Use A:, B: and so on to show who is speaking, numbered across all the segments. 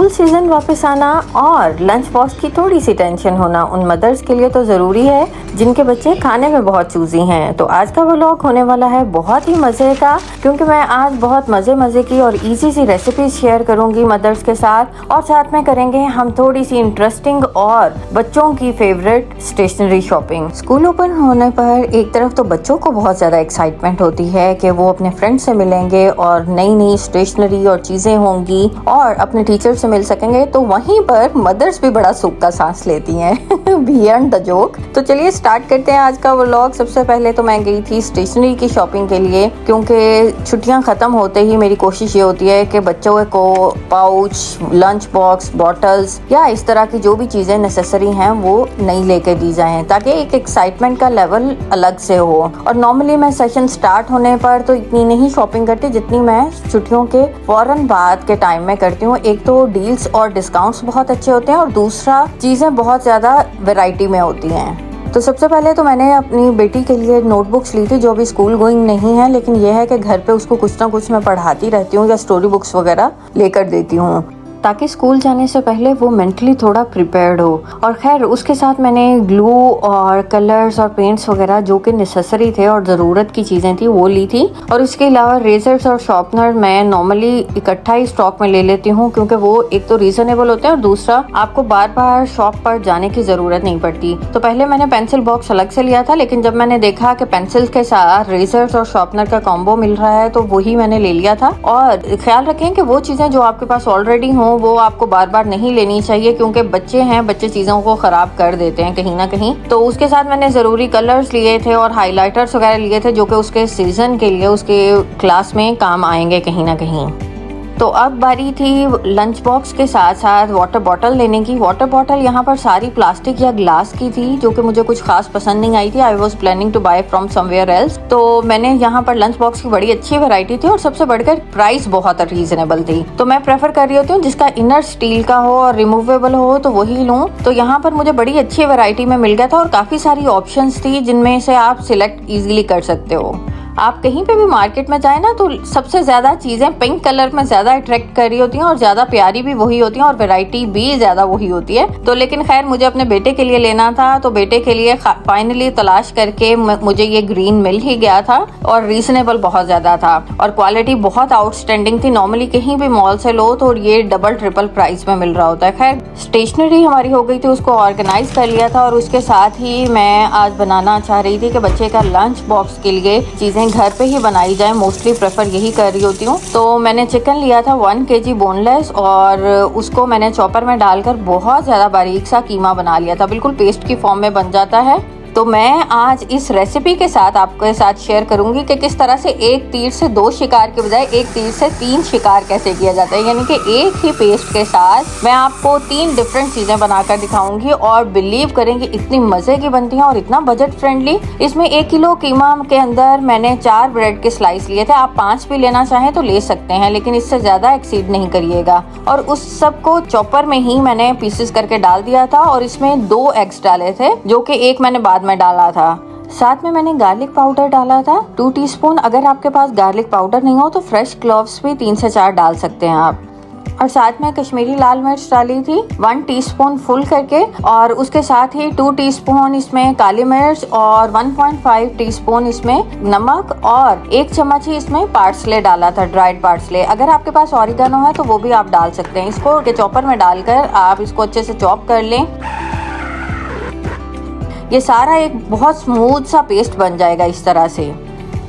A: School season वापस आना और लंच बॉक्स की थोड़ी सी टेंशन होना उन मदर्स के लिए तो ज़रूरी है जिनके बच्चे खाने में बहुत चूजी हैं। तो आज का व्लॉग होने वाला है बहुत ही मज़े का, क्योंकि मैं आज बहुत मज़े की और इजी सी रेसिपीज शेयर करूंगी मदर्स के साथ, और साथ में करेंगे हम थोड़ी सी इंटरेस्टिंग और बच्चों की favourite stationery shopping. School open होने पर एक तरफ तो बच्चों को बहुत ज़्यादा एक्साइटमेंट होती है कि वो अपने फ्रेंड से मिलेंगे और नई नई स्टेशनरी और चीज़ें होंगी और अपने टीचर से मिल सकेंगे, तो वहीं पर मदर्स भी बड़ा सुख का सांस लेती हैं बियॉन्ड द जोक। तो चलिए स्टार्ट करते हैं आज का व्लॉग। सबसे पहले तो मैं गई थी स्टेशनरी की शॉपिंग के लिए, क्योंकि छुट्टियां खत्म होते ही मेरी कोशिश ये होती है कि बच्चों को पाउच, लंच बॉक्स, बॉटल्स या इस तरह की जो भी चीज़ें नेसेसरी हैं वो नई लेके दी जाएं, ताकि एक एक्साइटमेंट का लेवल अलग से हो। और नॉर्मली मैं सेशन स्टार्ट होने पर तो इतनी नहीं शॉपिंग करती जितनी मैं छुट्टियों के फौरन बाद के टाइम में करती हूँ। एक तो डील्स और डिस्काउंट्स बहुत अच्छे होते हैं और दूसरा चीज़ें बहुत ज़्यादा वैरायटी में होती हैं। तो सबसे पहले तो मैंने अपनी बेटी के लिए नोटबुक्स ली थी, जो भी स्कूल गोइंग नहीं है, लेकिन यह है कि घर पे उसको कुछ ना कुछ मैं पढ़ाती रहती हूँ या स्टोरी बुक्स वगैरह लेकर देती हूँ, ताकि स्कूल जाने से पहले वो मेंटली थोड़ा प्रिपेयर्ड हो। और खैर उसके साथ मैंने ग्लू और कलर्स और पेंट्स वगैरह जो कि नेसेसरी थे और ज़रूरत की चीज़ें थी वो ली थी। और इसके अलावा रेजर्स और शार्पनर मैं नॉर्मली इकट्ठा ही स्टॉक में ले लेती हूँ, क्योंकि वो एक तो रीजनेबल होते हैं और दूसरा आपको बार बार शॉप पर जाने की ज़रूरत नहीं पड़ती। तो पहले मैंने पेंसिल बॉक्स अलग से लिया था, लेकिन जब मैंने देखा कि पेंसिल के साथ रेजर्स और शार्पनर का कॉम्बो मिल रहा है तो वही मैंने ले लिया था। और ख्याल रखें कि वो चीज़ें जो आपके पास ऑलरेडी हों वो आपको बार बार नहीं लेनी चाहिए, क्योंकि बच्चे हैं, बच्चे चीज़ों को ख़राब कर देते हैं कहीं ना कहीं। तो उसके साथ मैंने ज़रूरी कलर्स लिए थे और हाइलाइटर्स वगैरह लिए थे, जो कि उसके सीज़न के लिए उसके क्लास में काम आएंगे कहीं ना कहीं। तो अब बारी थी लंच बॉक्स के साथ साथ वाटर बॉटल लेने की। वाटर बॉटल यहाँ पर सारी प्लास्टिक या ग्लास की थी, जो कि मुझे कुछ खास पसंद नहीं आई थी। I was planning to buy from somewhere else. तो मैंने यहाँ पर लंच बॉक्स की बड़ी अच्छी वैरायटी थी और सबसे बढ़कर प्राइस बहुत रीजनेबल थी। तो मैं प्रेफर कर रही होती हूँ जिसका इनर स्टील का हो और रिमूवेबल हो तो वही लूँ। तो यहाँ पर मुझे बड़ी अच्छी वैरायटी में मिल गया था और काफ़ी सारी ऑप्शंस थी जिनमें से आप सिलेक्ट ईजिली कर सकते हो। आप कहीं पे भी मार्केट में जाए ना, तो सबसे ज़्यादा चीज़ें पिंक कलर में ज़्यादा अट्रैक्ट कर रही होती हैं और ज़्यादा प्यारी भी वही होती हैं और वैरायटी भी ज़्यादा वही होती है। तो लेकिन खैर मुझे अपने बेटे के लिए लेना था, तो बेटे के लिए फाइनली तलाश करके मुझे ये ग्रीन मिल ही गया था और रीजनेबल बहुत ज़्यादा था और क्वालिटी बहुत आउटस्टैंडिंग थी। नॉर्मली कहीं भी मॉल से लो तो ये डबल ट्रिपल प्राइस में मिल रहा होता है। खैर स्टेशनरी हमारी हो गई थी, उसको ऑर्गेनाइज कर लिया था। और उसके साथ ही मैं आज बनाना चाह रही थी कि बच्चे का लंच बॉक्स के लिए चीज़ें घर पे ही बनाई जाए। मोस्टली प्रेफर यही कर रही होती हूँ। तो मैंने चिकन लिया था 1 kg बोनलेस और उसको मैंने चॉपर में डालकर बहुत ज़्यादा बारीक सा कीमा बना लिया था, बिल्कुल पेस्ट की फॉर्म में बन जाता है। तो मैं आज इस रेसिपी के साथ आपके साथ शेयर करूंगी कि किस तरह से एक तीर से 2 शिकार के बजाय एक तीर से 3 शिकार कैसे किया जाता है। यानी कि एक ही पेस्ट के साथ मैं आपको 3 डिफरेंट चीज़ें बनाकर दिखाऊंगी और बिलीव करेंगे इतनी मज़े की बनती हैं और इतना बजट फ्रेंडली। इसमें 1 किलो कीमा के अंदर मैंने 4 ब्रेड के स्लाइस लिए थे। आप 5 भी लेना चाहें तो ले सकते हैं, लेकिन इससे ज़्यादा एक्सीड नहीं करिएगा। और उस सबको चॉपर में ही मैंने पीसेस करके डाल दिया था और इसमें 2 एग्स डाले थे, जो कि एक मैंने बाद में डाला था। साथ में मैंने गार्लिक पाउडर डाला था 2 टीस्पून। अगर आपके पास गार्लिक पाउडर नहीं हो तो फ्रेश क्लोव्स भी 3 से 4 डाल सकते हैं आप। और साथ में कश्मीरी लाल मिर्च डाली थी 1 टीस्पून फुल करके, और उसके साथ ही 2 टीस्पून इसमें काली मिर्च और 1.5 टीस्पून इसमें नमक और 1 चम्मच ही इसमें पार्सले डाला था, ड्राइड पार्सले। अगर आपके पास ऑरिगेनो है तो वो भी आप डाल सकते हैं। इसको चॉपर में डालकर आप इसको अच्छे से चॉप कर लें। ये सारा एक बहुत स्मूथ सा पेस्ट बन जाएगा इस तरह से।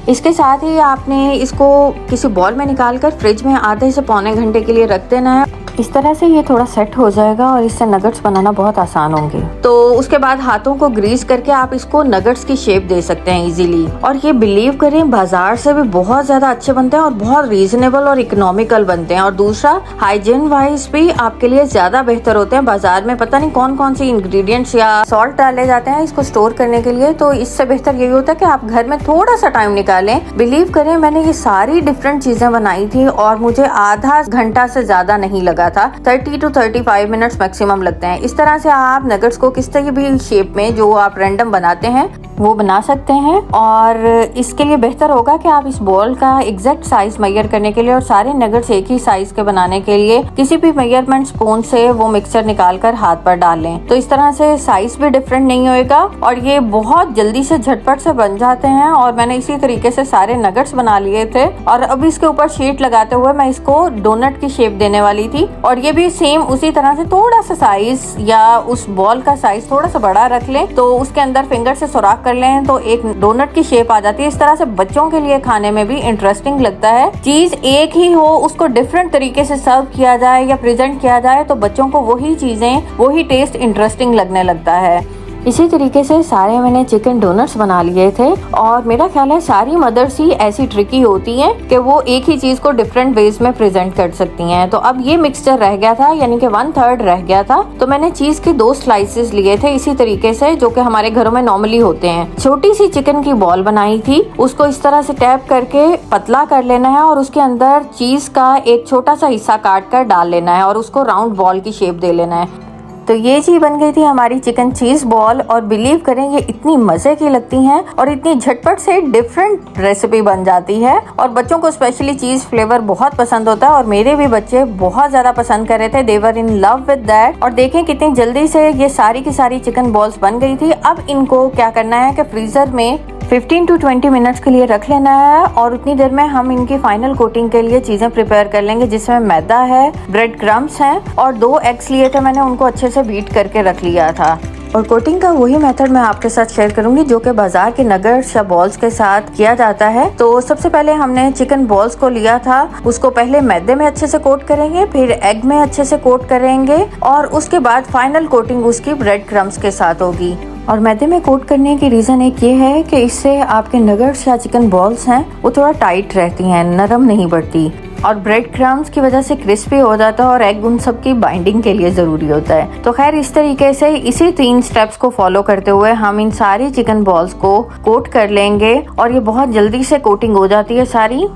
A: इसके साथ ही आपने इसको किसी बॉल में निकालकर फ्रिज में आधे से पौने घंटे के लिए रख देना है। इस तरह से ये थोड़ा सेट हो जाएगा और इससे नगेट्स बनाना बहुत आसान होंगे। तो उसके बाद हाथों को ग्रीस करके आप इसको नगेट्स की शेप दे सकते हैं इजीली। और ये बिलीव करें बाजार से भी बहुत ज्यादा अच्छे बनते हैं और बहुत रीजनेबल और इकोनॉमिकल बनते हैं। और दूसरा हाइजीन वाइज भी आपके लिए ज्यादा बेहतर होते हैं। बाजार में पता नहीं कौन कौन सी इंग्रेडिएंट्स या सॉल्ट डाले जाते हैं इसको स्टोर करने के लिए, तो इससे बेहतर यही होता है कि आप घर में थोड़ा सा टाइम निकालें। बिलीव करें मैंने ये सारी डिफरेंट चीजें बनाई थी और मुझे आधा घंटा से ज्यादा नहीं लगा था। 30 to 35 मिनट्स मैक्सिमम लगते हैं। इस तरह से आप नगेट्स को किस तरह भी शेप में जो आप रैंडम बनाते हैं वो बना सकते हैं। और इसके लिए बेहतर होगा कि आप इस बॉल का एग्जैक्ट साइज मेजर करने के लिए और सारे नगेट्स एक ही साइज के बनाने के लिए किसी भी मेजरमेंट स्पून से वो मिक्सचर निकाल कर हाथ पर डाल लें। तो इस तरह से साइज भी डिफरेंट नहीं होएगा और ये बहुत जल्दी से झटपट से बन जाते हैं। और मैंने इसी तरीके से सारे नगेट्स बना लिए थे और अब इसके ऊपर शीट लगाते हुए मैं इसको डोनट की शेप देने वाली थी। और ये भी सेम उसी तरह से थोड़ा सा साइज या उस बॉल का साइज थोड़ा सा बड़ा रख लें, तो उसके अंदर फिंगर से सुराख कर लें तो एक डोनट की शेप आ जाती है। इस तरह से बच्चों के लिए खाने में भी इंटरेस्टिंग लगता है। चीज एक ही हो, उसको डिफरेंट तरीके से सर्व किया जाए या प्रेजेंट किया जाए तो बच्चों को वही चीजें, वही टेस्ट इंटरेस्टिंग लगने लगता है। इसी तरीके से सारे मैंने चिकन डोनट्स बना लिए थे और मेरा ख्याल है सारी मदर्स ही ऐसी ट्रिकी होती हैं कि वो एक ही चीज को डिफरेंट वेज में प्रेजेंट कर सकती हैं। तो अब ये मिक्सचर रह गया था, यानी कि 1/3 रह गया था, तो मैंने चीज के 2 स्लाइसेस लिए थे इसी तरीके से, जो कि हमारे घरों में नॉर्मली होते हैं। छोटी सी चिकन की बॉल बनाई थी, उसको इस तरह से टैप करके पतला कर लेना है और उसके अंदर चीज का एक छोटा सा हिस्सा काट कर डाल लेना है और उसको राउंड बॉल की शेप दे लेना है। तो ये चीज बन गई थी हमारी चिकन चीज बॉल। और बिलीव करें ये इतनी मजे की लगती हैं और इतनी झटपट से डिफरेंट रेसिपी बन जाती है और बच्चों को स्पेशली चीज फ्लेवर बहुत पसंद होता है और मेरे भी बच्चे बहुत ज्यादा पसंद कर रहे थे। दे वर इन लव विद दैट। और देखें कितनी जल्दी से ये सारी की सारी चिकन बॉल्स बन गई थी। अब इनको क्या करना है कि फ्रीजर में 15 to 20 मिनट्स के लिए रख लेना है और उतनी देर में हम इनकी फाइनल कोटिंग के लिए चीजें प्रिपेयर कर लेंगे, जिसमें मैदा है, ब्रेड क्रम्स हैं और 2 एग्स लिए थे मैंने, उनको अच्छे से बीट करके रख लिया था। और कोटिंग का वही मेथड मैं आपके साथ शेयर करूंगी जो कि बाजार के नगेट्स या बॉल्स के साथ किया जाता है। तो सबसे पहले हमने चिकन बॉल्स को लिया था, उसको पहले मैदे में अच्छे से कोट करेंगे, फिर एग में अच्छे से कोट करेंगे और उसके बाद फाइनल कोटिंग उसकी ब्रेड क्रम्स के साथ होगी। और मैदे में कोट करने की रीज़न एक ये है कि इससे आपके नगेट्स या चिकन बॉल्स हैं वो थोड़ा टाइट रहती हैं, नरम नहीं पड़ती और ब्रेड क्रम्स की वजह से क्रिस्पी हो जाता है और एग उन सब की बाइंडिंग के लिए ज़रूरी होता है। तो खैर इस तरीके से इसी 3 स्टेप्स को फॉलो करते हुए हम इन सारी चिकन बॉल्स को कोट कर लेंगे और ये बहुत जल्दी से कोटिंग हो जाती है सारी।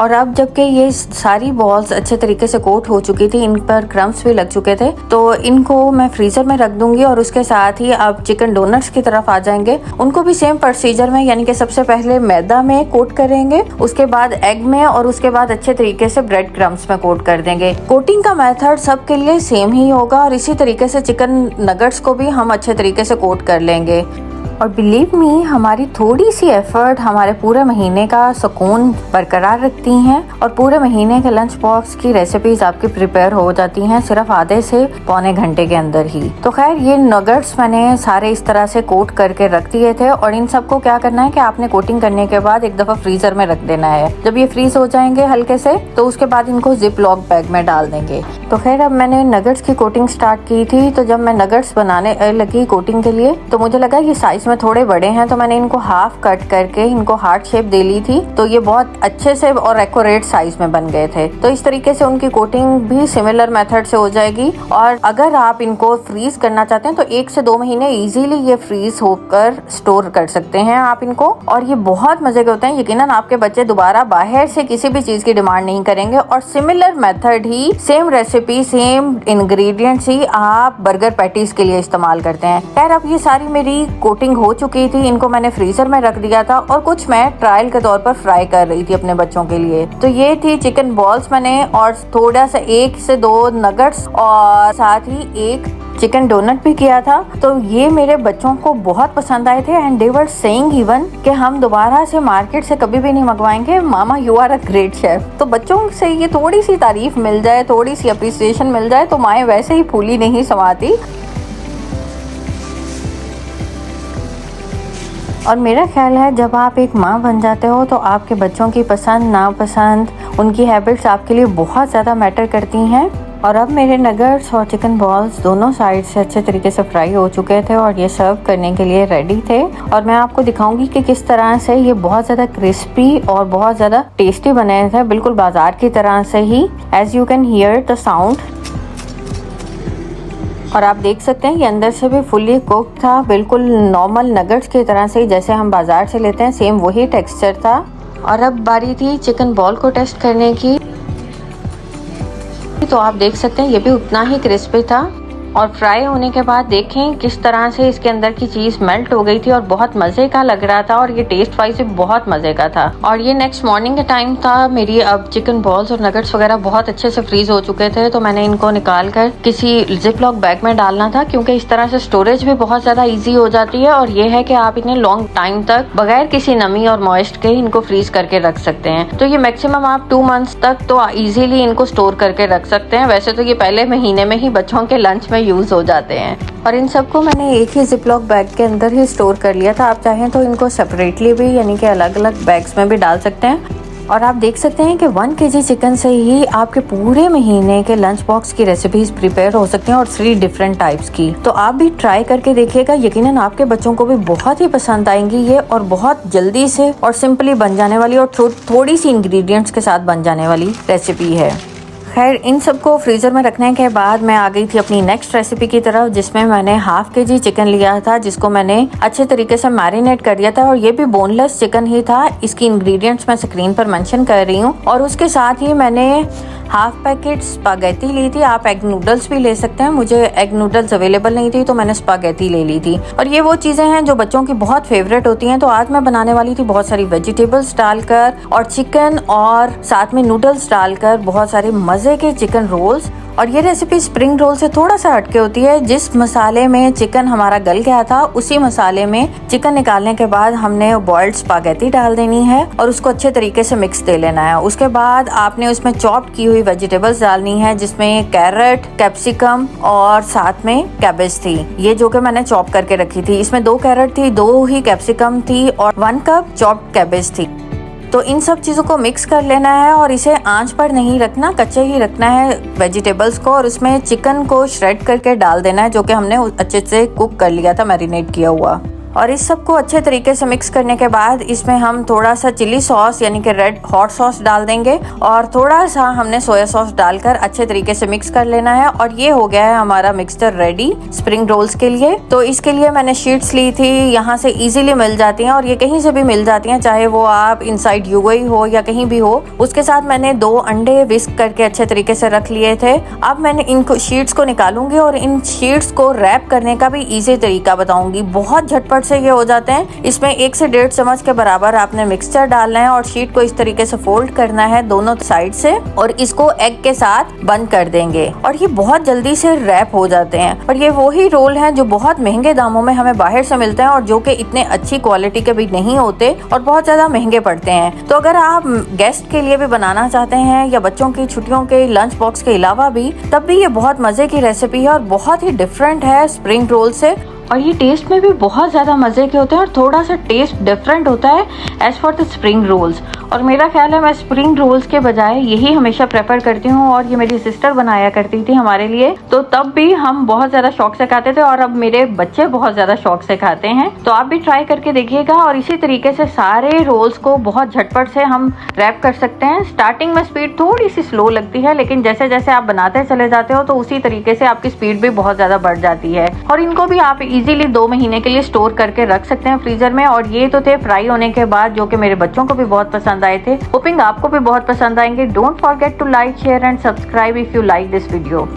A: और अब जबकि ये सारी बॉल्स अच्छे तरीके से कोट हो चुकी थी, इन पर क्रम्स भी लग चुके थे, तो इनको मैं फ्रीजर में रख दूंगी। और उसके साथ ही अब चिकन डोनट्स की तरफ आ जाएंगे। उनको भी सेम प्रोसीजर में, यानी कि सबसे पहले मैदा में कोट करेंगे, उसके बाद एग में और उसके बाद अच्छे तरीके से ब्रेड क्रम्स में कोट कर देंगे। कोटिंग का मेथड सबके लिए सेम ही होगा और इसी तरीके से चिकन नगेट्स को भी हम अच्छे तरीके से कोट कर लेंगे। और बिलीव मी, हमारी थोड़ी सी एफर्ट हमारे पूरे महीने का सुकून बरकरार रखती हैं और पूरे महीने के लंच बॉक्स की रेसिपीज आपकी प्रिपेयर हो जाती हैं सिर्फ आधे से पौने घंटे के अंदर ही। तो खैर ये नगेट्स मैंने सारे इस तरह से कोट करके रख दिए थे और इन सबको क्या करना है कि आपने कोटिंग करने के बाद एक दफा फ्रीजर में रख देना है। जब ये फ्रीज हो जाएंगे हल्के से तो उसके बाद इनको जिप लॉक बैग में डाल देंगे। तो खैर अब मैंने नगेट्स की कोटिंग स्टार्ट की थी, तो जब मैं नगेट्स बनाने लगी कोटिंग के लिए तो मुझे लगा ये साइज में थोड़े बड़े हैं, तो मैंने इनको हाफ कट करके इनको हार्ट शेप दे ली थी। तो ये बहुत अच्छे से और एक्यूरेट साइज में बन गए थे। तो इस तरीके से उनकी कोटिंग भी सिमिलर मेथड से हो जाएगी। और अगर आप इनको फ्रीज करना चाहते हैं तो 1 से 2 महीने इजीली ये फ्रीज होकर स्टोर कर सकते हैं आप इनको। और ये बहुत मजे के होते हैं, यकीनन आपके बच्चे दोबारा बाहर से किसी भी चीज की डिमांड नहीं करेंगे। और सिमिलर मेथड ही, सेम रेसिपी, सेम इंग्रेडिएंट्स ही आप बर्गर पैटीज के लिए इस्तेमाल करते हैं। खैर अब ये सारी मेरी कोटिंग हो चुकी थी, इनको मैंने फ्रीजर में रख दिया था और कुछ मैं ट्रायल के तौर पर फ्राई कर रही थी अपने बच्चों के लिए। तो ये थी चिकन बॉल्स मैंने, और थोड़ा सा 1 से 2 नगेट्स और साथ ही 1 चिकन डोनट भी किया था। तो ये मेरे बच्चों को बहुत पसंद आए थे and they were saying even कि हम दोबारा से मार्केट से कभी भी नहीं मंगवाएंगे, मामा you are a great chef. तो बच्चों से ये थोड़ी सी तारीफ मिल जाए, थोड़ी सी अप्रिसिएशन मिल जाए तो माएँ वैसे ही फूली नहीं समाती। और मेरा ख्याल है जब आप एक माँ बन जाते हो तो आपके बच्चों की पसंद नापसंद, उनकी हैबिट्स आपके लिए बहुत ज़्यादा मैटर करती हैं। और अब मेरे नगेट्स और चिकन बॉल्स दोनों साइड से अच्छे तरीके से फ्राई हो चुके थे और ये सर्व करने के लिए रेडी थे। और मैं आपको दिखाऊंगी कि किस तरह से ये बहुत ज़्यादा क्रिस्पी और बहुत ज़्यादा टेस्टी बने थे, बिल्कुल बाजार की तरह से ही, as you can hear the sound. और आप देख सकते हैं ये अंदर से भी फुल्ली कुक था, बिल्कुल नॉर्मल नगेट्स की तरह से जैसे हम बाजार से लेते हैं, सेम वही टेक्सचर था। और अब बारी थी चिकन बॉल को टेस्ट करने की। तो आप देख सकते हैं ये भी उतना ही क्रिस्पी था और फ्राई होने के बाद देखें किस तरह से इसके अंदर की चीज मेल्ट हो गई थी और बहुत मजे का लग रहा था और ये टेस्ट वाइज बहुत मजे का था। और ये नेक्स्ट मॉर्निंग के टाइम था। मेरी अब चिकन बॉल्स और नगेट्स वगैरह बहुत अच्छे से फ्रीज हो चुके थे, तो मैंने इनको निकाल कर किसी जिप लॉक बैग में डालना था, क्योंकि इस तरह से स्टोरेज भी बहुत ज्यादा ईजी हो जाती है। और ये है कि आप इन्हें लॉन्ग टाइम तक बगैर किसी नमी और मॉइस्ट के इनको फ्रीज करके रख सकते हैं। तो ये मैक्सिमम आप 2 मंथ्स तक तो इजीली इनको स्टोर करके रख सकते हैं। वैसे तो ये पहले महीने में ही बच्चों के लंच में यूज हो जाते हैं। और इन सबको मैंने एक ही जिप लॉक बैग के अंदर ही स्टोर कर लिया था। आप चाहें तो इनको सेपरेटली भी यानी कि अलग अलग बैग्स में भी डाल सकते हैं। और आप देख सकते हैं कि 1 kg चिकन से ही आपके पूरे महीने के लंच बॉक्स की रेसिपीज प्रिपेयर हो सकती हैं, और 3 डिफरेंट टाइप्स की। तो आप भी ट्राई करके देखिएगा, यकीनन आपके बच्चों को भी बहुत ही पसंद आएंगी ये, और बहुत जल्दी से और सिंपली बन जाने वाली और थोड़ी सी इंग्रेडिएंट्स के साथ बन जाने वाली रेसिपी है। खैर, इन सबको फ्रीजर में रखने के बाद मैं आ गई थी अपनी नेक्स्ट रेसिपी की तरफ, जिसमें मैंने 1/2 kg चिकन लिया था, जिसको मैंने अच्छे तरीके से मैरिनेट कर दिया था। और ये भी बोनलेस चिकन ही था। इसकी इंग्रेडिएंट्स मैं स्क्रीन पर मेंशन कर रही हूँ। और उसके साथ ही मैंने 1/2 पैकेट स्पागेटी ली थी। आप एग नूडल्स भी ले सकते हैं। मुझे एग नूडल्स अवेलेबल नहीं थी, तो मैंने स्पागेटी ले ली थी। और ये वो चीजें हैं जो बच्चों की बहुत फेवरेट होती हैं। तो आज मैं बनाने वाली थी बहुत सारी वेजिटेबल्स डालकर और चिकन और साथ में नूडल्स डालकर बहुत सारे मजे के चिकन रोल्स। और ये रेसिपी स्प्रिंग रोल से थोड़ा सा हटके होती है। जिस मसाले में चिकन हमारा गल गया था, उसी मसाले में चिकन निकालने के बाद हमने बॉइल्ड स्पागेटी डाल देनी है और उसको अच्छे तरीके से मिक्स दे लेना है। उसके बाद आपने उसमें चॉप की हुई वेजिटेबल्स डालनी है, जिसमें कैरेट, कैप्सिकम और साथ में कैबेज थी, ये जो कि मैंने चॉप करके रखी थी। इसमें 2 कैरेट थी, 2 ही कैप्सिकम थी और 1 कप चॉप्ड कैबेज थी। तो इन सब चीज़ों को मिक्स कर लेना है और इसे आंच पर नहीं रखना, कच्चे ही रखना है वेजिटेबल्स को। और उसमें चिकन को श्रेड करके डाल देना है, जो कि हमने अच्छे से कुक कर लिया था, मैरिनेट किया हुआ। और इस सबको अच्छे तरीके से मिक्स करने के बाद इसमें हम थोड़ा सा चिली सॉस यानी कि रेड हॉट सॉस डाल देंगे और थोड़ा सा हमने सोया सॉस डालकर अच्छे तरीके से मिक्स कर लेना है। और ये हो गया है हमारा मिक्सचर रेडी स्प्रिंग रोल्स के लिए। तो इसके लिए मैंने शीट्स ली थी, यहाँ से इजीली मिल जाती हैं और ये कहीं से भी मिल जाती हैं, चाहे वो आप इनसाइड यूएई हो या कहीं भी हो। उसके साथ मैंने 2 अंडे विस्क करके अच्छे तरीके से रख लिए थे। अब मैंने इनको शीट्स को निकालूंगी और इन शीट्स को रैप करने का भी इजी तरीका बताऊंगी। बहुत झटपट से ये हो जाते हैं। इसमें 1 से 1.5 चम्मच के बराबर आपने मिक्सचर डालना है और शीट को इस तरीके से फोल्ड करना है दोनों साइड से और इसको एग के साथ बंद कर देंगे और ये बहुत जल्दी से रैप हो जाते हैं। और ये वही रोल हैं जो बहुत महंगे दामों में हमें बाहर से मिलते हैं और जो कि इतने अच्छी क्वालिटी के भी नहीं होते और बहुत ज्यादा महंगे पड़ते हैं। तो अगर आप गेस्ट के लिए भी बनाना चाहते हैं या बच्चों की छुट्टियों के लंच बॉक्स के अलावा भी, तब भी ये बहुत मजे की रेसिपी है और बहुत ही डिफरेंट है स्प्रिंग रोल से। और ये टेस्ट में भी बहुत ज़्यादा मज़े के होते हैं और थोड़ा सा टेस्ट डिफरेंट होता है as for the spring rolls. और मेरा ख्याल है मैं स्प्रिंग रोल्स के बजाय यही हमेशा प्रेफर करती हूँ। और ये मेरी सिस्टर बनाया करती थी हमारे लिए, तो तब भी हम बहुत ज़्यादा शौक से खाते थे और अब मेरे बच्चे बहुत ज़्यादा शौक से खाते हैं। तो आप भी ट्राई करके देखिएगा। और इसी तरीके से सारे रोल्स को बहुत झटपट से हम रैप कर सकते हैं। स्टार्टिंग में स्पीड थोड़ी सी स्लो लगती है, लेकिन जैसे जैसे आप बनाते चले जाते हो तो उसी तरीके से आपकी स्पीड भी बहुत ज़्यादा बढ़ जाती है। और इनको भी आप इजीली 2 महीने के लिए स्टोर करके रख सकते हैं फ्रीजर में। और ये तो थे फ्राई होने के बाद, जो कि मेरे बच्चों को भी बहुत पसंद आए थे। होपिंग आपको भी बहुत पसंद आएंगे। Don't forget to like, share and subscribe if you like this video.